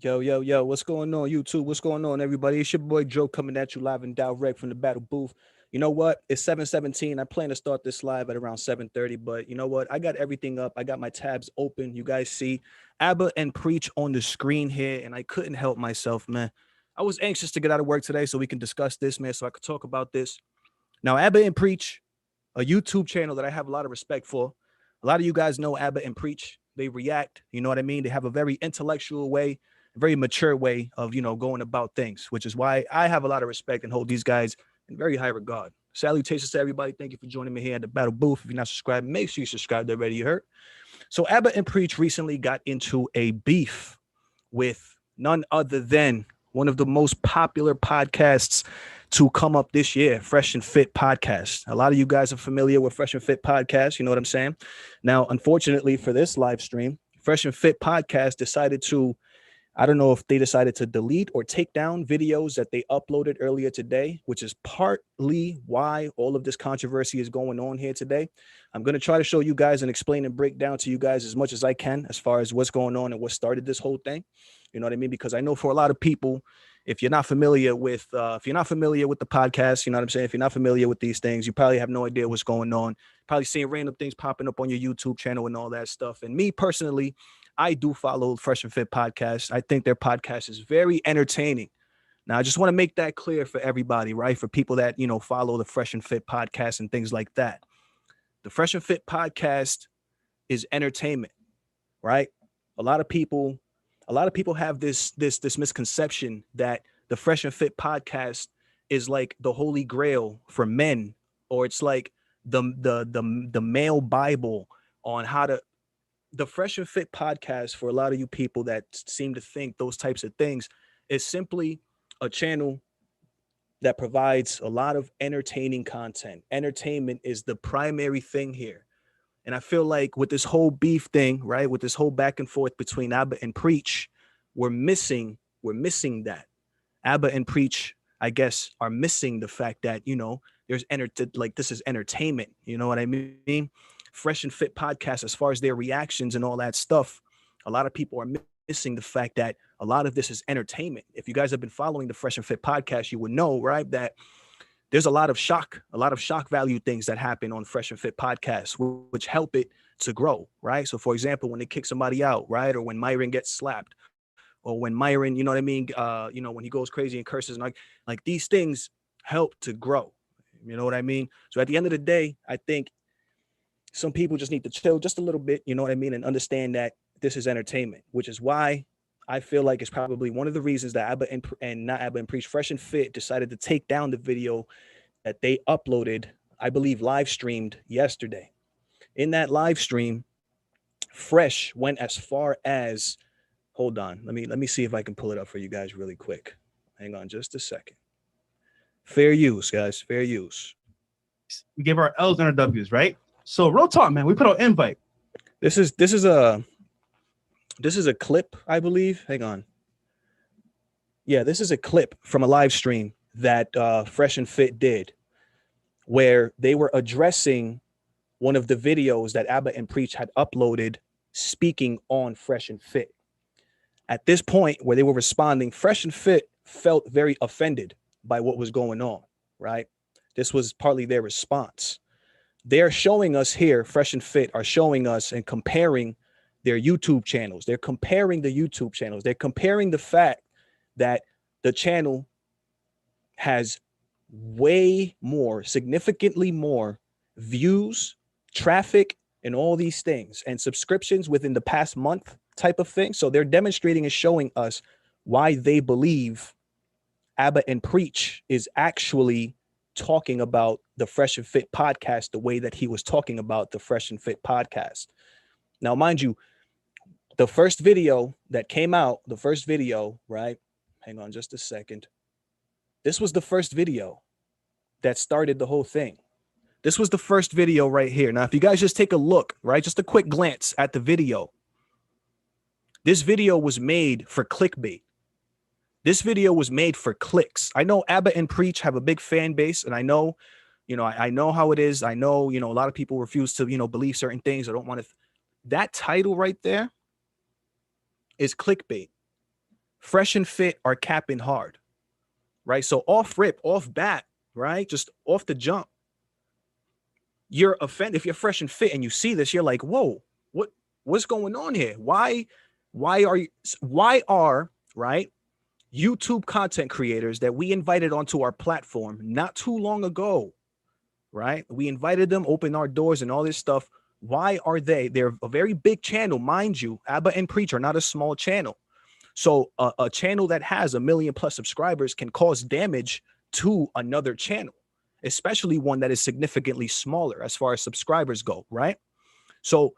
Yo, yo, yo, what's going on, YouTube? What's going on, everybody? It's your boy Joe coming at you live and direct from the battle booth. You know what? It's 7:17. I plan to start this live at around 7:30, but you know what? I got everything up. I got my tabs open. You guys see Abba and Preach on the screen here, and I couldn't help myself, man. I was anxious to get out of work today so we can discuss this, man, so I could talk about this. Now, Abba and Preach, a YouTube channel that I have a lot of respect for. A lot of you guys know Abba and Preach. They react, you know what I mean? They have a very intellectual way, a very mature way of, going about things, which is why I have a lot of respect and hold these guys in very high regard. Salutations to everybody. Thank you for joining me here at the Battle Booth. If you're not subscribed, make sure you subscribe already, you heard? So Abba and Preach recently got into a beef with none other than one of the most popular podcasts to come up this year, Fresh and Fit podcast. A lot of you guys are familiar with Fresh and Fit podcast. You know what I'm saying? Now, unfortunately for this live stream, Fresh and Fit podcast decided to, I don't know if they decided to delete or take down videos that they uploaded earlier today, which is partly why all of this controversy is going on here today. I'm going to try to show you guys and explain and break down to you guys as much as I can as far as what's going on and what started this whole thing. You know what I mean? Because I know for a lot of people, if you're not familiar with the podcast, you know what I'm saying? If you're not familiar with these things, you probably have no idea what's going on. Probably seeing random things popping up on your YouTube channel and all that stuff. And me personally, I do follow Fresh and Fit podcast. I think their podcast is very entertaining. Now, I just want to make that clear for everybody, right? For people that, follow the Fresh and Fit podcast and things like that. The Fresh and Fit podcast is entertainment, right? A lot of people, a lot of people have this misconception that the Fresh and Fit podcast is like the holy grail for men, or it's like the male Bible on how to. The Fresh and Fit podcast, for a lot of you people that seem to think those types of things, is simply a channel that provides a lot of entertaining content. Entertainment is the primary thing here. And I feel like with this whole beef thing, right, with this whole back and forth between Abba and Preach, we're missing that. Abba and Preach, I guess, are missing the fact that, like this is entertainment. You know what I mean? Fresh and Fit podcast, as far as their reactions and all that stuff, a lot of people are missing the fact that a lot of this is entertainment. If you guys have been following the Fresh and Fit podcast, you would know, right, that there's a lot of shock value things that happen on Fresh and Fit podcasts, which help it to grow, right? So, for example, when they kick somebody out, right, or when Myron gets slapped, or when Myron, you know what I mean, when he goes crazy and curses, and like these things help to grow. You know what I mean? So at the end of the day, I think some people just need to chill just a little bit, you know what I mean, and understand that this is entertainment, which is why I feel like it's probably one of the reasons that Abba and not Abba and Preach, Fresh and Fit decided to take down the video that they uploaded, I believe, live streamed yesterday. In that live stream, Fresh went as far as, hold on, let me see if I can pull it up for you guys really quick. Hang on just a second. Fair use, guys, fair use. We gave our L's and our W's, right? So real talk, man. We put out invite. This is a clip, I believe. Hang on. Yeah, this is a clip from a live stream that Fresh and Fit did, where they were addressing one of the videos that Abba and Preach had uploaded, speaking on Fresh and Fit. At this point, where they were responding, Fresh and Fit felt very offended by what was going on, right? This was partly their response. They're showing us here, Fresh and Fit are showing us and comparing their YouTube channels. They're comparing the YouTube channels. They're comparing the fact that the channel has way more, significantly more views, traffic, and all these things, and subscriptions within the past month type of thing. So they're demonstrating and showing us why they believe Abba and Preach is actually talking about the Fresh and Fit podcast the way that he was talking about the Fresh and Fit podcast. Now, mind you, the first video that came out, right? Hang on just a second. This was the first video that started the whole thing. This was the first video right here. Now, if you guys just take a look, right, just a quick glance at the video, this video was made for clickbait. This video was made for clicks. I know Abba and Preach have a big fan base, and I know, I know how it is. I know, a lot of people refuse to, believe certain things. I don't want to. That title right there is clickbait. Fresh and Fit are capping hard, right? So off rip, off bat, right? Just off the jump, you're offended. If you're Fresh and Fit and you see this, you're like, whoa, what's going on here? Why are right YouTube content creators that we invited onto our platform not too long ago, right? We invited them, opened our doors and all this stuff. Why are they're a very big channel, mind you. Abba and Preach are not a small channel. So a channel that has 1 million plus subscribers can cause damage to another channel, especially one that is significantly smaller as far as subscribers go, right? So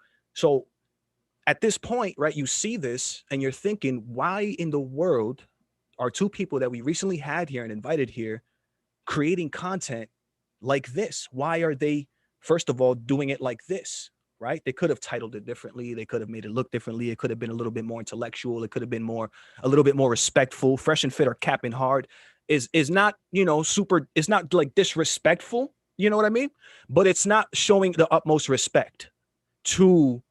at this point, right, you see this and you're thinking, why in the world are two people that we recently had here and invited here creating content like this? Why are they, first of all, doing it like this? Right? They could have titled it differently. They could have made it look differently. It could have been a little bit more intellectual. It could have been a little bit more respectful. Fresh and Fit or capping hard is not, super, it's not like disrespectful. You know what I mean? But it's not showing the utmost respect to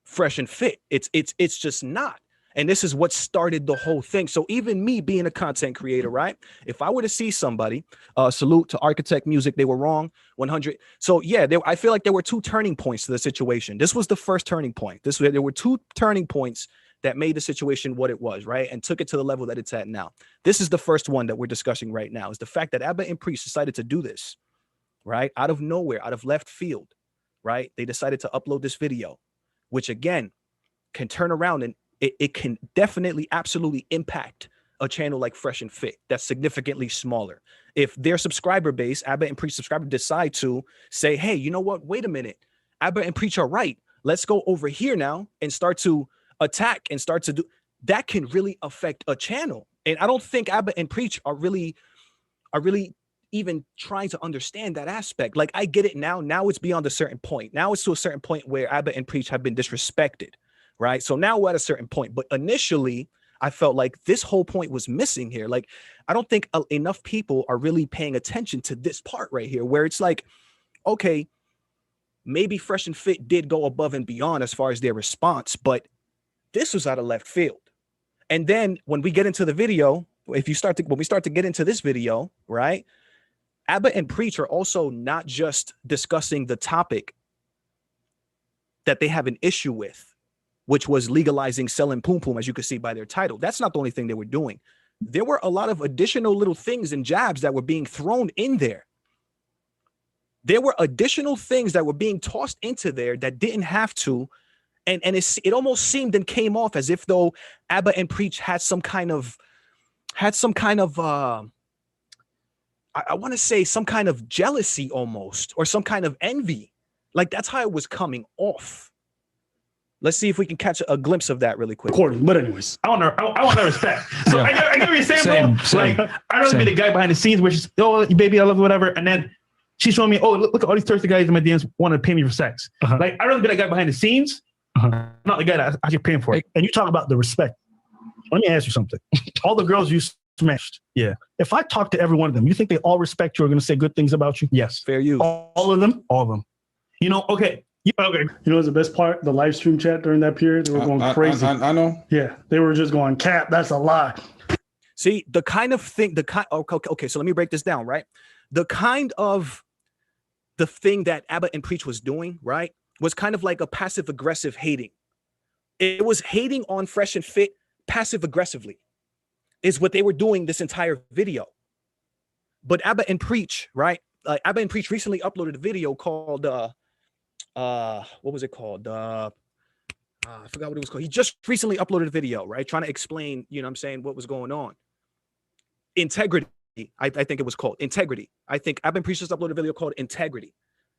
Fresh and Fit. It's just not. And this is what started the whole thing. So even me being a content creator, right? If I were to see somebody, salute to Architect Music, they were wrong, 100. So yeah, I feel like there were two turning points to the situation. This was the first turning point. There were two turning points that made the situation what it was, right? And took it to the level that it's at now. This is the first one that we're discussing right now, is the fact that Abba and Priest decided to do this, right? Out of nowhere, out of left field, right? They decided to upload this video, which again, can turn around and it can definitely, absolutely impact a channel like Fresh and Fit that's significantly smaller. If their subscriber base, Abba and Preach subscriber, decide to say, hey, you know what? Wait a minute. Abba and Preach are right. Let's go over here now and start to attack and start to do that, can really affect a channel. And I don't think Abba and Preach are really even trying to understand that aspect. Like, I get it now. Now it's beyond a certain point. Now it's to a certain point where Abba and Preach have been disrespected. Right. So now we're at a certain point. But initially, I felt like this whole point was missing here. Like, I don't think enough people are really paying attention to this part right here, where it's like, okay, maybe Fresh and Fit did go above and beyond as far as their response, but this was out of left field. And then when we get into the video, when we start to get into this video, right, Abba and Preach are also not just discussing the topic that they have an issue with, which was legalizing selling poom poom, as you can see by their title. That's not the only thing they were doing. There were a lot of additional little things and jabs that were being thrown in there. There were additional things that were being tossed into there that didn't have to. And it almost seemed and came off as if though Abba and Preach had some kind of I want to say some kind of jealousy almost, or some kind of envy. Like, that's how it was coming off. Let's see if we can catch a glimpse of that really quick. But anyways, I want to respect. So yeah. I get what you're saying, bro. Like, I'd rather be the guy behind the scenes where she's, oh, baby, I love you, whatever. And then she's showing me, oh, look at all these thirsty guys in my DMs want to pay me for sex. Like, I'd rather be that guy behind the scenes, not the guy that I get paying for it. And you talk about the respect. Let me ask you something. All the girls you smashed. Yeah. If I talk to every one of them, you think they all respect you or going to say good things about you? Yes. Fair use. All of them? All of them. You know, okay. Okay. You know what's the best part? The live stream chat during that period, they were going crazy. I know. Yeah, they were just going, Cap, that's a lie. See, the kind of thing, okay, so let me break this down, right? The thing that Abba and Preach was doing, right, was kind of like a passive-aggressive hating. It was hating on Fresh and Fit passive-aggressively, is what they were doing this entire video. But Abba and Preach, right? Abba and Preach recently uploaded a video called, what was it called? I forgot what it was called. He just recently uploaded a video, right? Trying to explain, you know what I'm saying, what was going on. Integrity, I think it was called. Integrity. I think Abba and Preach just uploaded a video called Integrity.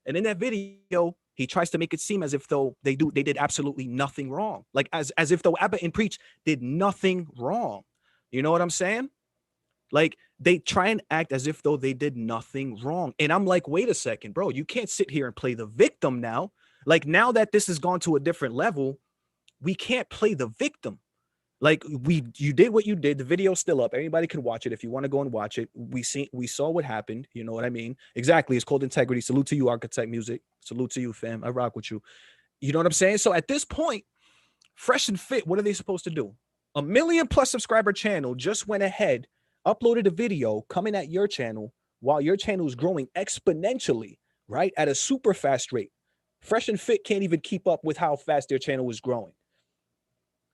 And in that video, he tries to make it seem as if though they did absolutely nothing wrong. Like as if though Abba and Preach did nothing wrong. You know what I'm saying? Like, they try and act as if though they did nothing wrong. And I'm like, wait a second, bro, you can't sit here and play the victim now. Like, now that this has gone to a different level, we can't play the victim. Like, you did what you did. The video's still up. Anybody can watch it if you want to go and watch it. We saw what happened. You know what I mean? Exactly. It's called Integrity. Salute to you, Architect Music. Salute to you, fam. I rock with you. You know what I'm saying? So at this point, Fresh and Fit, what are they supposed to do? A 1,000,000+ subscriber channel just went ahead, uploaded a video coming at your channel while your channel is growing exponentially, right? At a super fast rate. Fresh and Fit can't even keep up with how fast their channel was growing.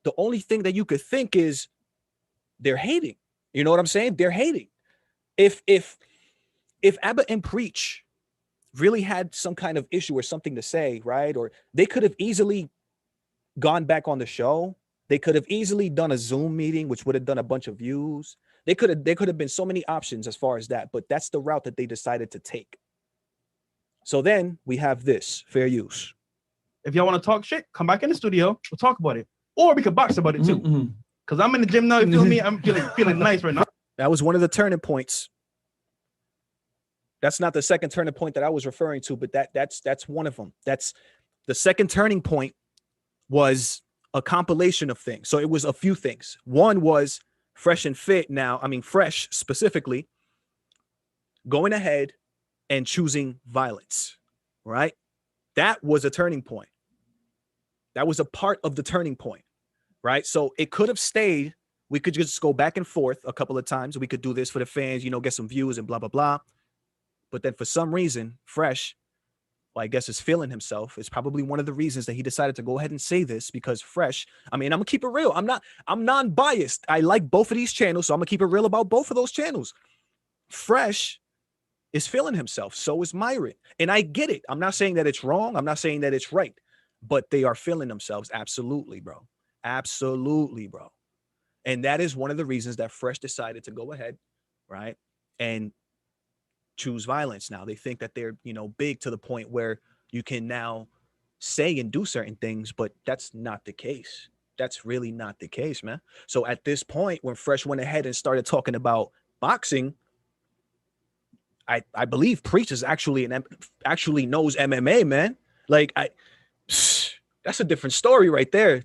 The only thing that you could think is they're hating. You know what I'm saying? They're hating. If Abba and Preach really had some kind of issue or something to say, right? Or they could have easily gone back on the show. They could have easily done a Zoom meeting, which would have done a bunch of views. There could have been so many options as far as that, but that's the route that they decided to take. So then we have this fair use. If y'all want to talk shit, come back in the studio. We'll talk about it, or we could box about it too. Because I'm in the gym now. You feel me? I'm feeling nice right now. That was one of the turning points. That's not the second turning point that I was referring to, but that's one of them. That's the second turning point was a compilation of things. So it was a few things. One was Fresh and Fit now, I mean Fresh specifically, going ahead and choosing violence, right? That was a turning point. That was a part of the turning point, right? So it could have stayed. We could just go back and forth a couple of times. We could do this for the fans, get some views and blah, blah, blah. But then for some reason, Fresh, well, I guess is feeling himself. It's probably one of the reasons that he decided to go ahead and say this, because Fresh, I mean, I'm gonna keep it real. I'm non-biased. I like both of these channels, so I'm gonna keep it real about both of those channels. Fresh is feeling himself. So is Myron. And I get it. I'm not saying that it's wrong. I'm not saying that it's right, but they are feeling themselves. Absolutely, bro. Absolutely, bro. And that is one of the reasons that Fresh decided to go ahead, right, and choose violence. Now they think that they're, big to the point where you can now say and do certain things, but that's not the case. That's really not the case, man. So at this point, when Fresh went ahead and started talking about boxing, I believe Preach is actually knows MMA, man. Like that's a different story right there.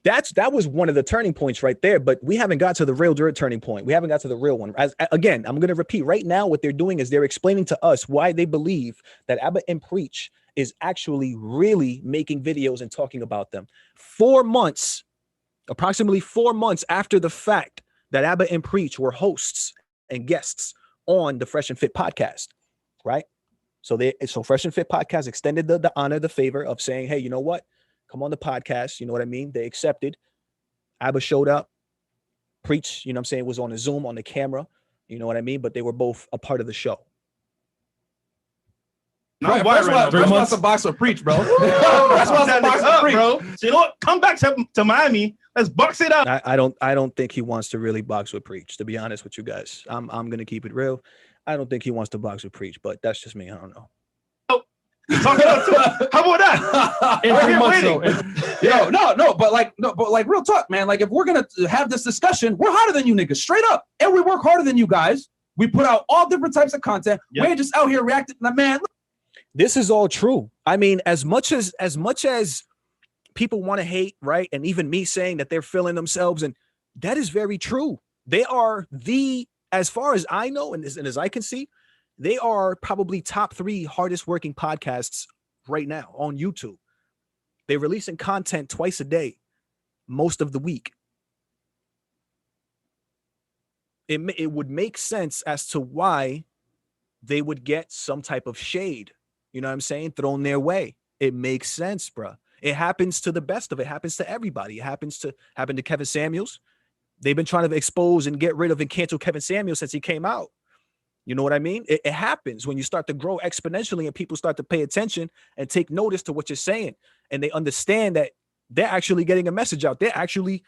That was one of the turning points right there, but we haven't got to the real turning point. We haven't got to the real one. Again, I'm going to repeat right now, what they're doing is they're explaining to us why they believe that Abba and Preach is actually really making videos and talking about them. Approximately 4 months after the fact that Abba and Preach were hosts and guests on the Fresh and Fit podcast, right? So Fresh and Fit podcast extended the honor, the favor of saying, hey, you know what? Come on the podcast. You know what I mean? They accepted. Abba showed up. Preach, was on a Zoom, on the camera. You know what I mean? But they were both a part of the show. That's why to box or Preach, bro. That's why to box or Preach, bro. So you know what? Come back to Miami. Let's box it up. I don't think he wants to really box with Preach, to be honest with you guys. I'm gonna keep it real. I don't think he wants to box with Preach, but that's just me. I don't know. How about that? In 3 months, but like real talk, man. Like if we're gonna have this discussion, we're harder than you niggas, straight up, and we work harder than you guys. We put out all different types of content. Yep. We're just out here reacting. Man, look. This is all true. I mean, as much as people want to hate, right? And even me saying that they're feeling themselves, and that is very true. They are as far as I know, and as I can see, they are probably top 3 hardest working podcasts right now on YouTube. They're releasing content twice a day, most of the week. It would make sense as to why they would get some type of shade, you know what I'm saying, thrown their way. It makes sense, bro. It happens to the best of it. Happens to everybody. It happened to Kevin Samuels. They've been trying to expose and get rid of and cancel Kevin Samuels since he came out. You know what I mean? It happens when you start to grow exponentially and people start to pay attention and take notice to what you're saying. And they understand that they're actually getting a message out. They're actually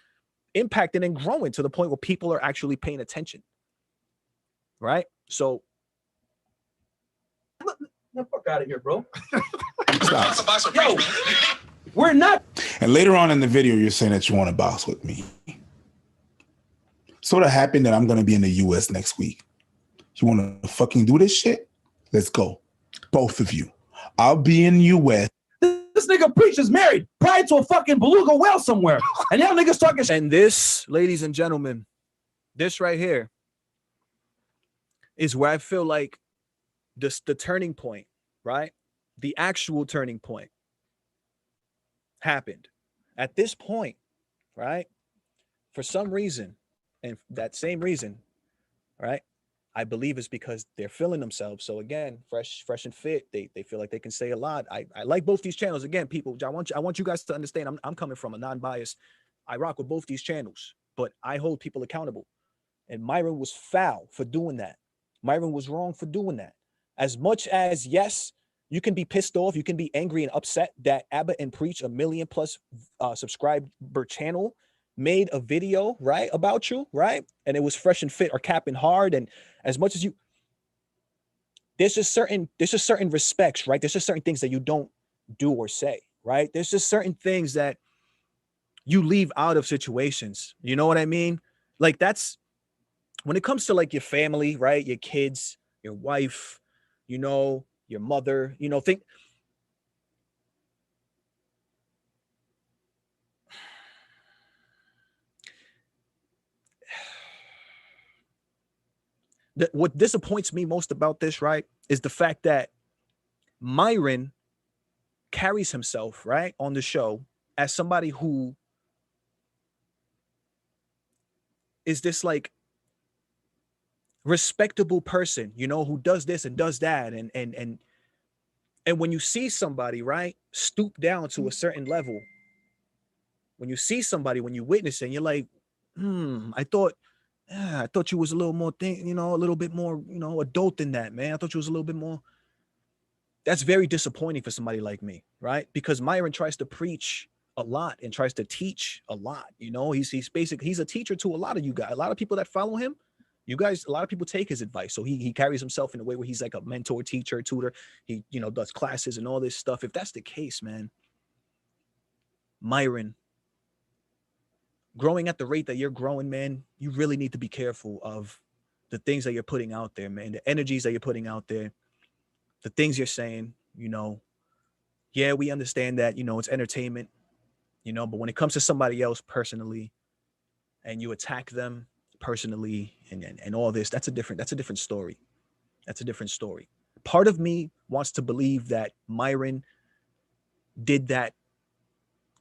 impacting and growing to the point where people are actually paying attention. Right? So. Get the fuck out of here, bro. Yo, we're not. And later on in the video, you're saying that you want to box with me. Sort of happened that I'm going to be in the U.S. next week. You want to fucking do this shit? Let's go. Both of you. I'll be in the U.S. This nigga Preach is married, probably to a fucking beluga whale somewhere. And y'all niggas talking shit. And this, ladies and gentlemen, this right here is where I feel like the turning point, right? The actual turning point happened. At this point, right? for some reason, and that same reason, right? I believe it's because they're feeling themselves. So again, fresh and fit. They feel like they can say a lot. I like both these channels. Again, people, I want you guys to understand. I'm coming from a non-biased. I rock with both these channels, but I hold people accountable. And Myron was foul for doing that. Myron was wrong for doing that. As much as, yes, you can be pissed off, you can be angry and upset that Abbott and Preach, a million plus subscriber channel, made a video, right, about you, right? And it was fresh and fit or capping hard. And as much as you, there's just certain respects, right? There's just certain things that you don't do or say, right? There's just certain things that you leave out of situations. You know what I mean? Like that's when it comes to like your family, right? Your kids, your wife, you know, your mother, you know, think that what disappoints me most about this, right, is the fact that Myron carries himself, right, on the show as somebody who is this like respectable person, you know, who does this and does that. And when you see somebody, right, stoop down to a certain level, when you see somebody, when you witness it, you're like, I thought you was a little more thing, you know, a little bit more, you know, adult than that, man. I thought you was a little bit more. That's very disappointing for somebody like me, right? Because Myron tries to preach a lot and tries to teach a lot. You know, he's basically he's a teacher to a lot of you guys. A lot of people that follow him, you guys, a lot of people take his advice. So he carries himself in a way where he's like a mentor, teacher, tutor. He, you know, does classes and all this stuff. If that's the case, man, Myron, growing at the rate that you're growing, man, you really need to be careful of the things that you're putting out there, man, the energies that you're putting out there, the things you're saying, you know. Yeah, we understand that, you know, it's entertainment, you know, but when it comes to somebody else personally and you attack them personally and all this, that's a different story. That's a different story. Part of me wants to believe that Myron did that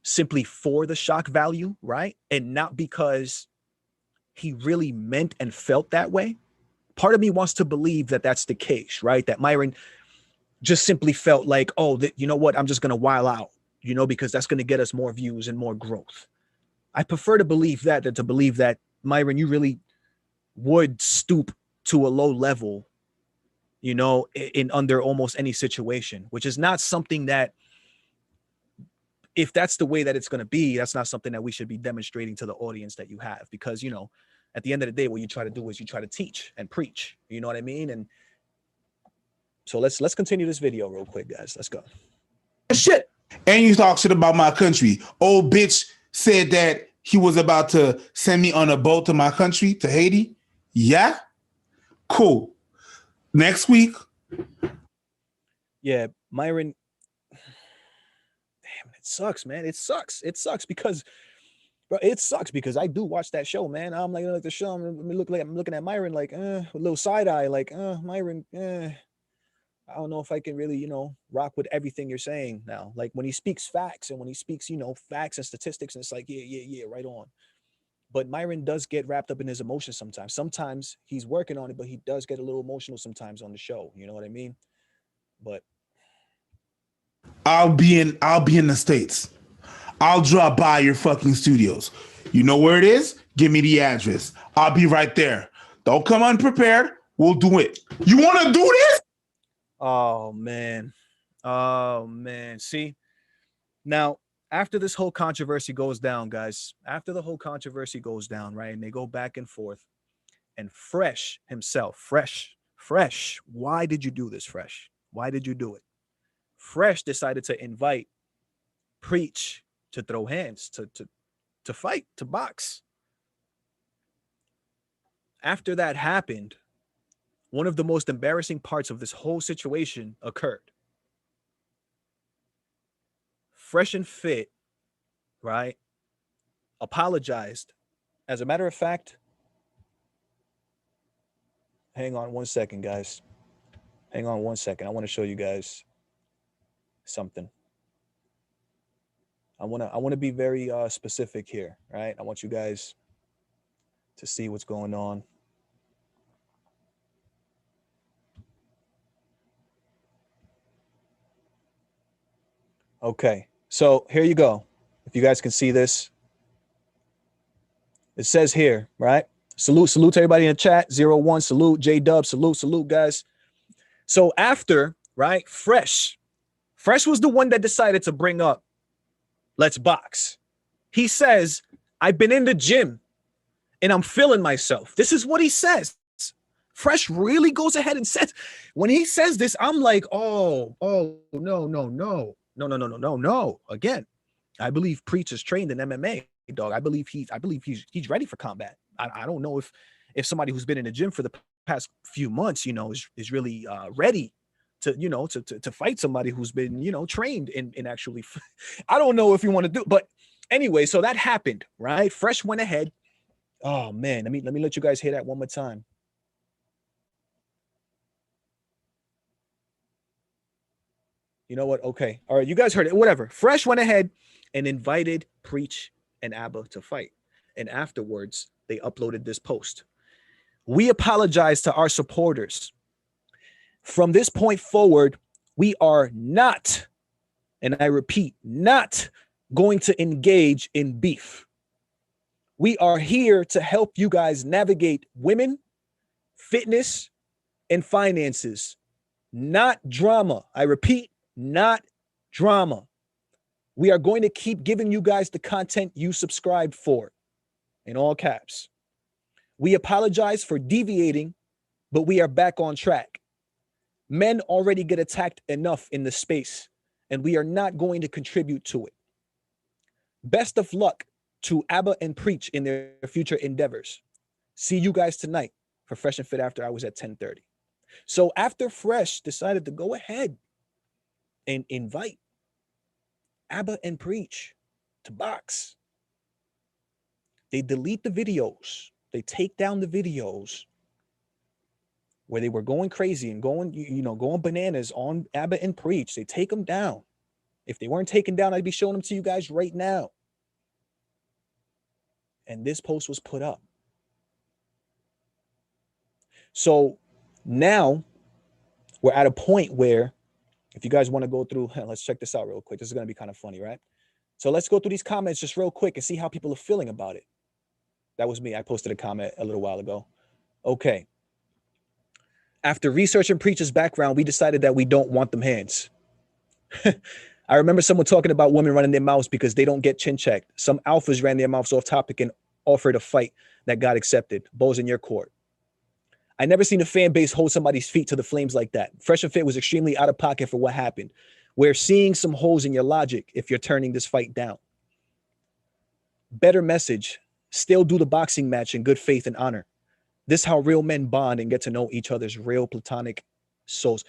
simply for the shock value, right? And not because he really meant and felt that way. Part of me wants to believe that that's the case, right? That Myron just simply felt like, oh, you know what? I'm just going to while out, you know, because that's going to get us more views and more growth. I prefer to believe that than to believe that, Myron, you really would stoop to a low level, you know, in under almost any situation, which is not something that, if that's the way that it's going to be, that's not something that we should be demonstrating to the audience that you have, because, you know, at the end of the day, what you try to do is you try to teach and preach, you know what I mean? And so let's continue this video real quick, guys. Let's go. Shit. And you talk shit about my country. Old bitch said that he was about to send me on a boat to my country, to Haiti. Yeah? Cool. Next week. Yeah, Myron. Damn, it sucks, man. It sucks. It sucks because, bro, it sucks because I do watch that show, man. I'm like the show. I'm looking at Myron like, a little side eye, like, Myron, I don't know if I can really, you know, rock with everything you're saying now. Like when he speaks facts and when he speaks, you know, facts and statistics, and it's like, yeah, right on. But Myron does get wrapped up in his emotions sometimes. Sometimes he's working on it, but he does get a little emotional sometimes on the show. You know what I mean? But I'll be in the States. I'll drop by your fucking studios. You know where it is? Give me the address. I'll be right there. Don't come unprepared. We'll do it. You want to do this? oh man. Oh man. See, now after this whole controversy goes down, guys, after the whole controversy goes down, right? And they go back and forth, and Fresh himself, Fresh, why did you do this, Fresh? Why did you do it? Fresh decided to invite Preach to throw hands, to fight, to box. After that happened, one of the most embarrassing parts of this whole situation occurred. Fresh and Fit, right, apologized. As a matter of fact, hang on one second, guys. Hang on one second. I want to show you guys something. I want to be very specific here, right? I want you guys to see what's going on. Okay, so here you go. If you guys can see this, it says here, right? Salute to everybody in the chat. 01, salute. J-Dub, salute, guys. So after, right, Fresh was the one that decided to bring up Let's Box. He says, I've been in the gym and I'm feeling myself. This is what he says. Fresh really goes ahead and says, when he says this, I'm like, no. Again, I believe Preach is trained in MMA, dog. I believe he's ready for combat. I don't know if somebody who's been in the gym for the past few months, is really ready to fight somebody who's been, trained in actually, I don't know if you want to do, but anyway, so that happened, right? Fresh went ahead. Oh man, let me let you guys hear that one more time. You know what? Okay. All right. You guys heard it. Whatever. Fresh went ahead and invited Preach and Abba to fight. And afterwards, they uploaded this post. We apologize to our supporters. From this point forward, we are not, and I repeat, not going to engage in beef. We are here to help you guys navigate women, fitness, and finances, not drama. I repeat, not drama. We are going to keep giving you guys the content you subscribed for, in all caps. We apologize for deviating, but we are back on track. Men already get attacked enough in the space, and we are not going to contribute to it. Best of luck to Abba and Preach in their future endeavors. See you guys tonight for Fresh and Fit After Hours at 10:30. So after Fresh decided to go ahead and invite Abba and Preach to box, they delete the videos. They take down the videos where they were going crazy and going bananas on Abba and Preach. They take them down. If they weren't taken down, I'd be showing them to you guys right now. And this post was put up. So now we're at a point where, if you guys want to go through, let's check this out real quick. This is going to be kind of funny, right? So let's go through these comments just real quick and see how people are feeling about it. That was me. I posted a comment a little while ago. Okay. After researching Preacher's background, we decided that we don't want them hands. I remember someone talking about women running their mouths because they don't get chin checked. Some alphas ran their mouths off topic and offered a fight that got accepted. Balls in your court. I never seen a fan base hold somebody's feet to the flames like that. Fresh and Fit was extremely out of pocket for what happened. We're seeing some holes in your logic if you're turning this fight down. Better message. Still do the boxing match in good faith and honor. This is how real men bond and get to know each other's real platonic souls.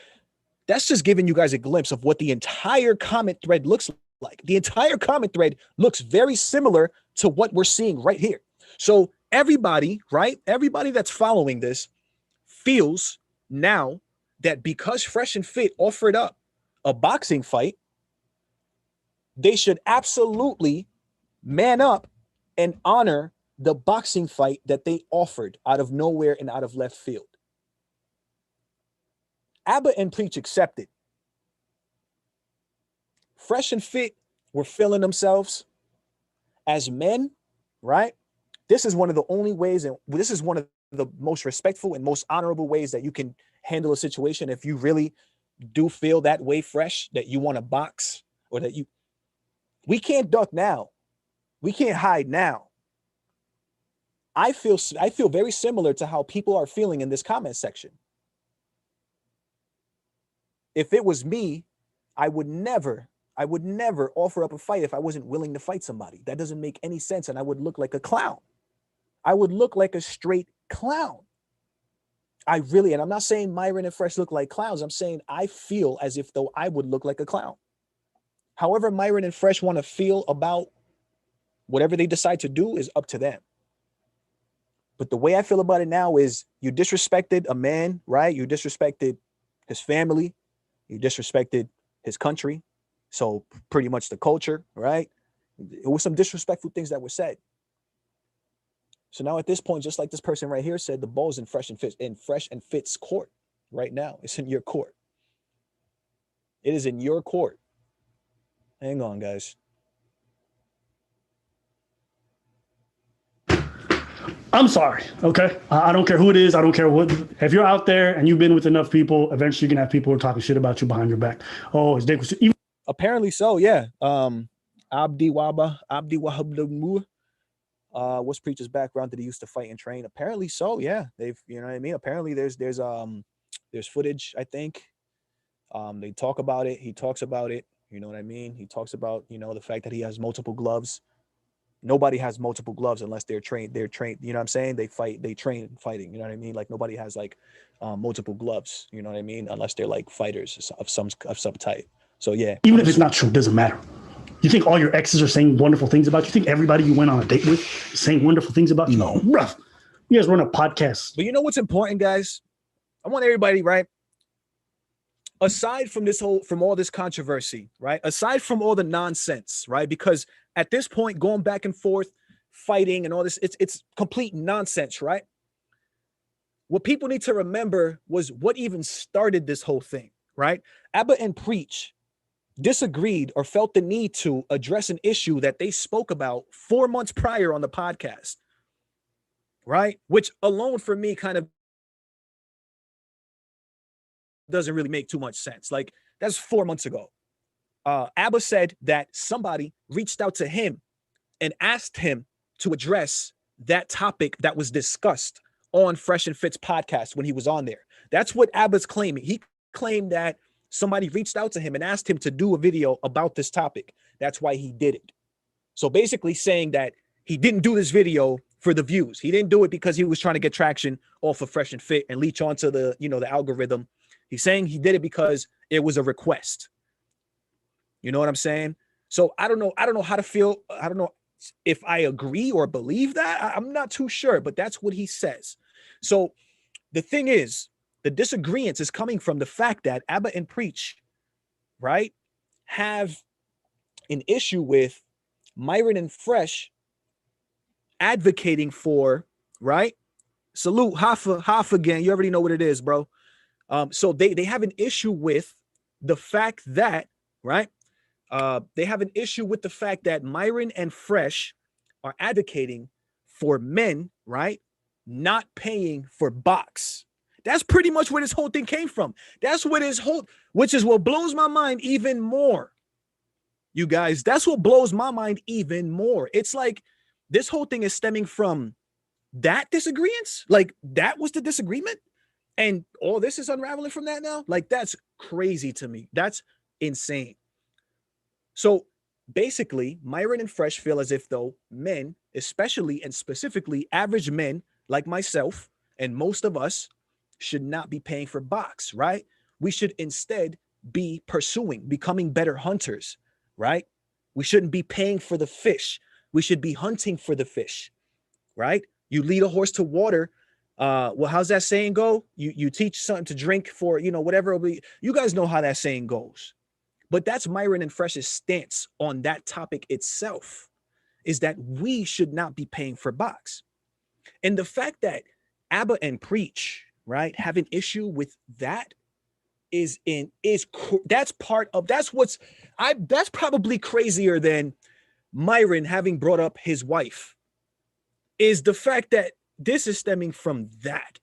That's just giving you guys a glimpse of what the entire comment thread looks like. The entire comment thread looks very similar to what we're seeing right here. So everybody, right? Everybody that's following this feels now that because Fresh and Fit offered up a boxing fight, they should absolutely man up and honor the boxing fight that they offered out of nowhere and out of left field. Abba and Preach accepted. Fresh and Fit were feeling themselves as men, right? This is one of the only ways, and this is one of the most respectful and most honorable ways that you can handle a situation if you really do feel that way, Fresh, that you want to box, or that we can't duck now. We can't hide now. I feel very similar to how people are feeling in this comment section. If it was me, I would never offer up a fight if I wasn't willing to fight somebody. That doesn't make any sense, and I would look like a clown. I would look like a straight clown. And I'm not saying Myron and Fresh look like clowns. I'm saying I feel as if though I would look like a clown. However Myron and Fresh want to feel about whatever they decide to do is up to them. But the way I feel about it now is you disrespected a man, right? You disrespected his family. You disrespected his country. So pretty much the culture, right? It was some disrespectful things that were said. So now at this point, just like this person right here said, the ball's in Fresh and Fit's court right now. It's in your court. It is in your court. Hang on, guys. I'm sorry. Okay. I don't care who it is. I don't care what. If you're out there and you've been with enough people, eventually you're gonna have people who are talking shit about you behind your back. Oh, his dick was even. Apparently so. Yeah. Abdi Wahab. What's Preacher's background? Did he used to fight and train? Apparently so. Yeah. They've, you know what I mean? Apparently there's footage, I think. They talk about it. He talks about it. You know what I mean? He talks about, the fact that he has multiple gloves. Nobody has multiple gloves unless they're trained. They're trained. You know what I'm saying? They train fighting. You know what I mean? Like nobody has like multiple gloves. You know what I mean? Unless they're like fighters of some type. So yeah. Even if it's not true, it doesn't matter. You think all your exes are saying wonderful things about you? You think everybody you went on a date with is saying wonderful things about you? No, bruh. You guys run a podcast. But you know what's important, guys? I want everybody, right? Aside from all this controversy, right? Aside from all the nonsense, right? Because at this point, going back and forth, fighting and all this, it's complete nonsense, right? What people need to remember was what even started this whole thing, right? Abba and Preach disagreed or felt the need to address an issue that they spoke about 4 months prior on the podcast, right? Which alone for me kind of doesn't really make too much sense. Like that's 4 months ago. Abba said that somebody reached out to him and asked him to address that topic that was discussed on Fresh and Fit's podcast when he was on there. That's what Abba's claiming. He claimed that somebody reached out to him and asked him to do a video about this topic. That's why he did it. So basically saying that he didn't do this video for the views. He didn't do it because he was trying to get traction off of Fresh and Fit and leech onto the, the algorithm. He's saying he did it because it was a request. You know what I'm saying? So I don't know how to feel. I don't know if I agree or believe that. I'm not too sure, but that's what he says. So the thing is, the disagreement is coming from the fact that Abba and Preach, right, have an issue with Myron and Fresh advocating for, right? Salute, Hafa again. You already know what it is, bro. So they have an issue with the fact that, right? They have an issue with the fact that Myron and Fresh are advocating for men, right, not paying for box. That's pretty much where this whole thing came from. That's what which is what blows my mind even more. You guys, that's what blows my mind even more. It's like this whole thing is stemming from that disagreement. Like that was the disagreement. And all this is unraveling from that now. Like that's crazy to me. That's insane. So basically, Myron and Fresh feel as if though men, especially and specifically average men like myself and most of us, should not be paying for box, right? We should instead be becoming better hunters, right? We shouldn't be paying for the fish. We should be hunting for the fish, right? You lead a horse to water. Well, how's that saying go? You teach something to drink for, whatever. You guys know how that saying goes. But that's Myron and Fresh's stance on that topic itself, is that we should not be paying for box. And the fact that Abba and Preach, right, have an issue with that that's probably crazier than Myron having brought up his wife, is the fact that this is stemming from that.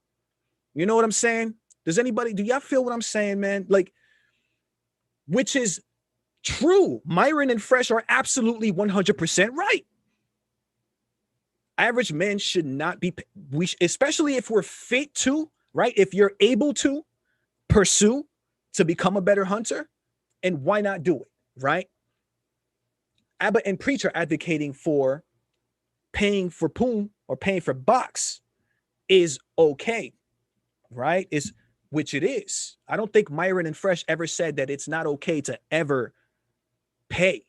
You know what I'm saying? Do y'all feel what I'm saying, man? Like, which is true. Myron and Fresh are absolutely 100% right. Average men should not be, especially if we're fit to, right? If you're able to pursue to become a better hunter, and why not do it, right? Abba and Preach are advocating for paying for poon or paying for box is okay, right? Which it is. I don't think Myron and Fresh ever said that it's not okay to ever pay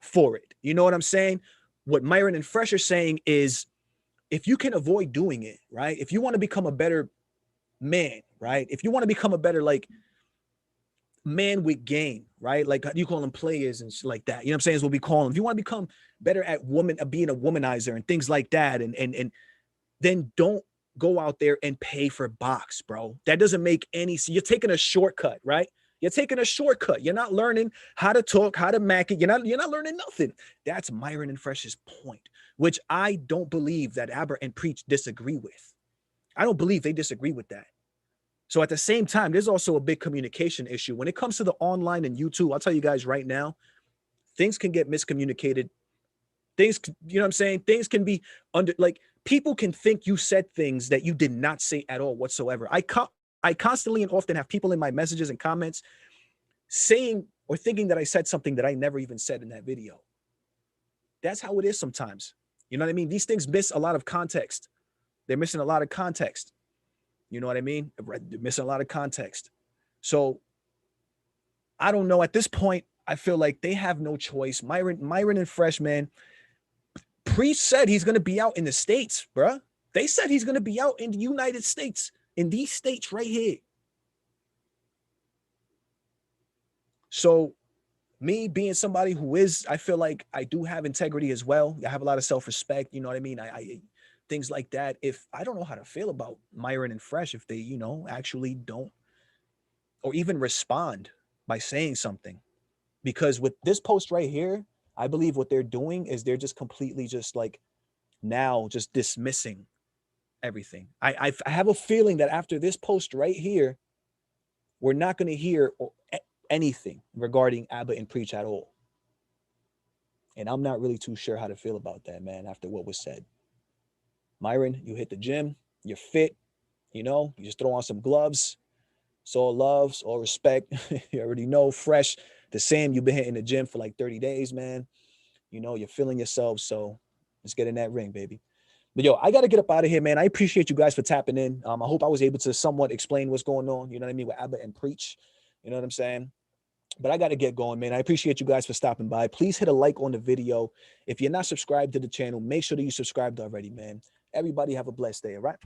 for it. You know what I'm saying? What Myron and Fresh are saying is, if you can avoid doing it, right? If you want to become a better man, right? If you want to become a better, like, man with game, right? Like you call them players and shit like that. You know what I'm saying? Is what we call them. If you want to become better at being a womanizer and things like that, and then don't go out there and pay for box, bro. That doesn't make any sense. You're taking a shortcut, right? You're taking a shortcut. You're not learning how to talk, how to mac it. You're not learning nothing. That's Myron and Fresh's point, which I don't believe that Aber and Preach disagree with. I don't believe they disagree with that. So at the same time, there's also a big communication issue. When it comes to the online and YouTube, I'll tell you guys right now, things can get miscommunicated. Things, you know what I'm saying? Things can be like, people can think you said things that you did not say at all whatsoever. I constantly and often have people in my messages and comments saying or thinking that I said something that I never even said in that video. That's how it is sometimes. You know what I mean? These things miss a lot of context. They're missing a lot of context. You know what I mean? They're missing a lot of context. So I don't know. At this point, I feel like they have no choice. Myron and Fresh, man. Preach said he's going to be out in the States, bruh. They said he's going to be out in the United States. In these states right here. So me being somebody who is, I feel like I do have integrity as well. I have a lot of self-respect. You know what I mean? I things like that. If I don't know how to feel about Myron and Fresh, if they, you know, actually don't or even respond by saying something, because with this post right here, I believe what they're doing is they're just completely just like now just dismissing everything. I have a feeling that after this post right here, we're not going to hear anything regarding Abba and Preach at all. And I'm not really too sure how to feel about that, man, after what was said. Myron, you hit the gym, you're fit, you know, you just throw on some gloves. It's all love, it's all respect. You already know. Fresh, the same. You've been hitting the gym for like 30 days, man. You know, you're feeling yourself. So let's get in that ring, baby. But yo, I got to get up out of here, man. I appreciate you guys for tapping in. I hope I was able to somewhat explain what's going on, you know what I mean, with Abba and Preach. You know what I'm saying? But I got to get going, man. I appreciate you guys for stopping by. Please hit a like on the video. If you're not subscribed to the channel, make sure that you subscribed already, man. Everybody have a blessed day, all right?